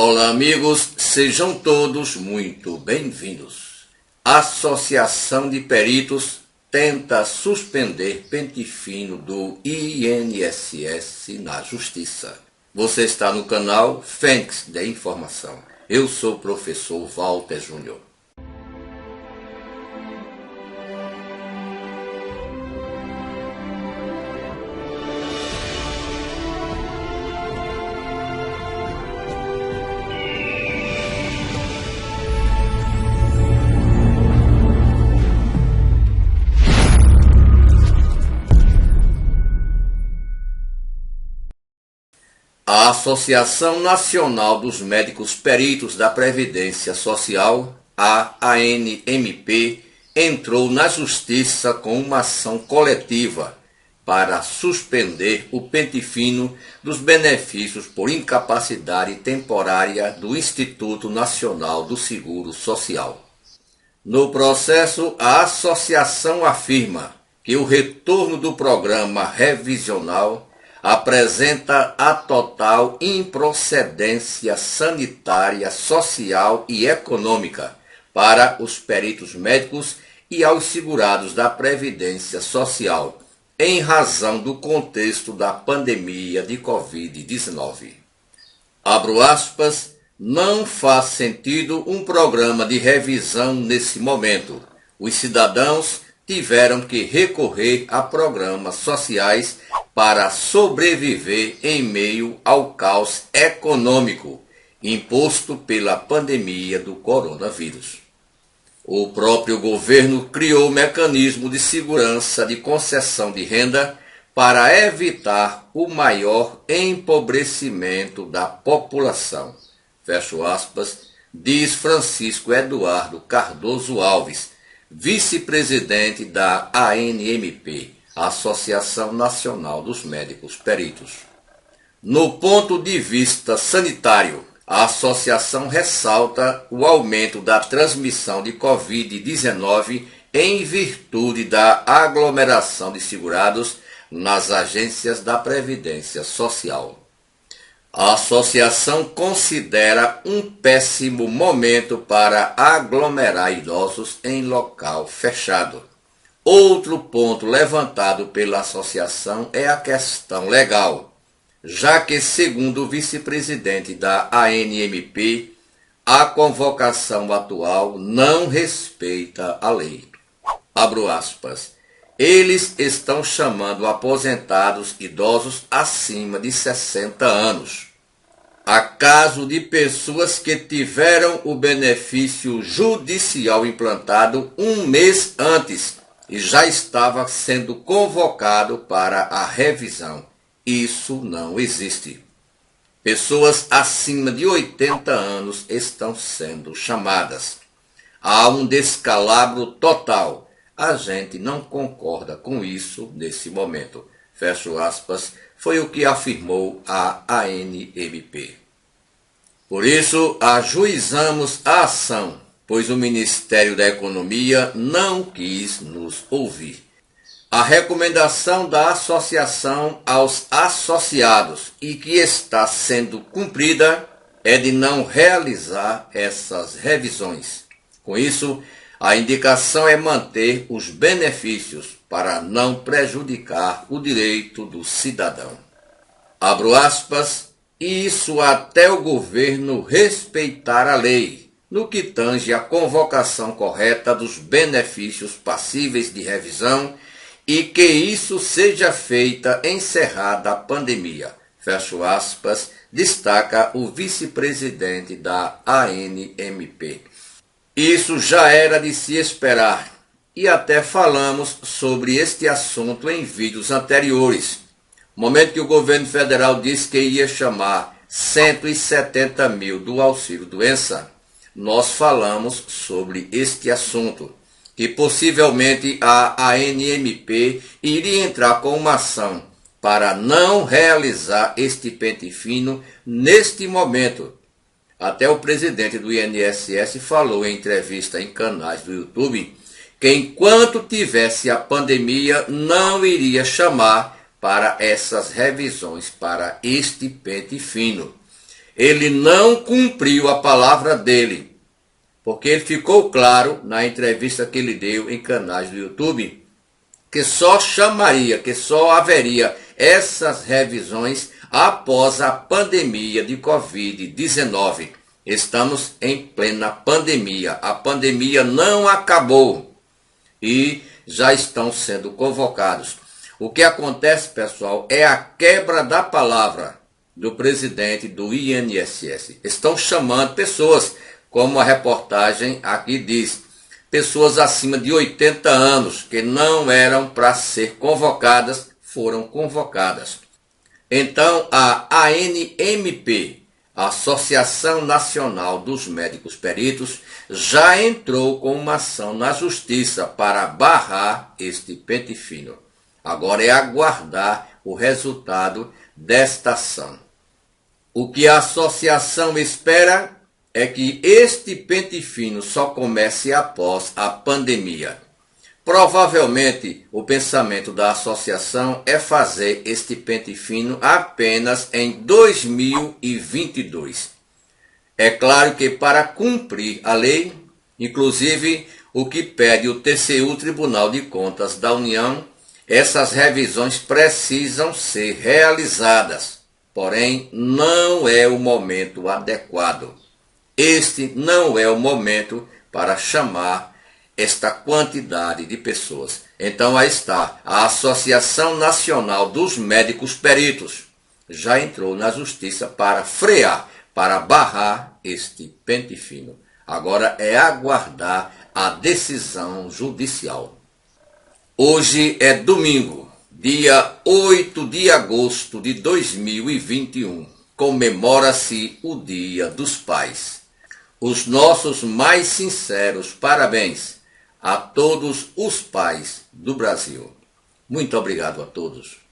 Olá, amigos, sejam todos muito bem-vindos. A Associação de Peritos tenta suspender pente fino do INSS na Justiça. Você está no canal Fênix de Informação. Eu sou o professor Walter Júnior. A Associação Nacional dos Médicos Peritos da Previdência Social, a ANMP, entrou na Justiça com uma ação coletiva para suspender o pente fino dos benefícios por incapacidade temporária do Instituto Nacional do Seguro Social. No processo, a associação afirma que o retorno do programa revisional apresenta a total improcedência sanitária, social e econômica para os peritos médicos e aos segurados da Previdência Social, em razão do contexto da pandemia de Covid-19. Abro aspas, não faz sentido um programa de revisão nesse momento. Os cidadãos tiveram que recorrer a programas sociais para sobreviver em meio ao caos econômico imposto pela pandemia do coronavírus. O próprio governo criou mecanismo de segurança de concessão de renda para evitar o maior empobrecimento da população. Fecho aspas, diz Francisco Eduardo Cardoso Alves, vice-presidente da ANMP, Associação Nacional dos Médicos Peritos. No ponto de vista sanitário, a associação ressalta o aumento da transmissão de Covid-19 em virtude da aglomeração de segurados nas agências da Previdência Social. A associação considera um péssimo momento para aglomerar idosos em local fechado. Outro ponto levantado pela associação é a questão legal, já que, segundo o vice-presidente da ANMP, a convocação atual não respeita a lei. Abro aspas. Eles estão chamando aposentados idosos acima de 60 anos. Há caso de pessoas que tiveram o benefício judicial implantado um mês antes e já estava sendo convocado para a revisão. Isso não existe. Pessoas acima de 80 anos estão sendo chamadas. Há um descalabro total. A gente não concorda com isso nesse momento. Fecho aspas, foi o que afirmou a ANMP. Por isso, ajuizamos a ação, pois o Ministério da Economia não quis nos ouvir. A recomendação da associação aos associados e que está sendo cumprida é de não realizar essas revisões. Com isso, a indicação é manter os benefícios para não prejudicar o direito do cidadão. Abro aspas, isso até o governo respeitar a lei, no que tange à convocação correta dos benefícios passíveis de revisão e que isso seja feita encerrada a pandemia. Fecho aspas, destaca o vice-presidente da ANMP. Isso já era de se esperar e até falamos sobre este assunto em vídeos anteriores. Momento que o governo federal disse que ia chamar 170 mil do auxílio-doença, nós falamos sobre este assunto, que possivelmente a ANMP iria entrar com uma ação para não realizar este pente fino neste momento. Até o presidente do INSS falou em entrevista em canais do YouTube que enquanto tivesse a pandemia não iria chamar para essas revisões, para este pente fino. ele não cumpriu a palavra dele, porque ele ficou claro na entrevista que ele deu em canais do YouTube que só chamaria, que só haveria essas revisões após a pandemia de Covid-19. Estamos em plena pandemia. A pandemia não acabou e já estão sendo convocados. O que acontece, pessoal, é a quebra da palavra do presidente do INSS. Estão chamando pessoas, como a reportagem aqui diz, pessoas acima de 80 anos que não eram para ser convocadas, foram convocadas. Então, a ANMP, a Associação Nacional dos Médicos Peritos, já entrou com uma ação na Justiça para barrar este pente fino. Agora é aguardar o resultado desta ação. O que a associação espera é que este pente fino só comece após a pandemia. Provavelmente, o pensamento da associação é fazer este pente fino apenas em 2022. É claro que para cumprir a lei, inclusive o que pede o TCU, Tribunal de Contas da União, essas revisões precisam ser realizadas. Porém, não é o momento adequado. Este não é o momento para chamar esta quantidade de pessoas. Então aí está, a Associação Nacional dos Médicos Peritos já entrou na Justiça para frear, para barrar este pente fino. Agora é aguardar a decisão judicial. Hoje é domingo, dia 8 de agosto de 2021. Comemora-se o Dia dos Pais. Os nossos mais sinceros parabéns a todos os pais do Brasil. Muito obrigado a todos.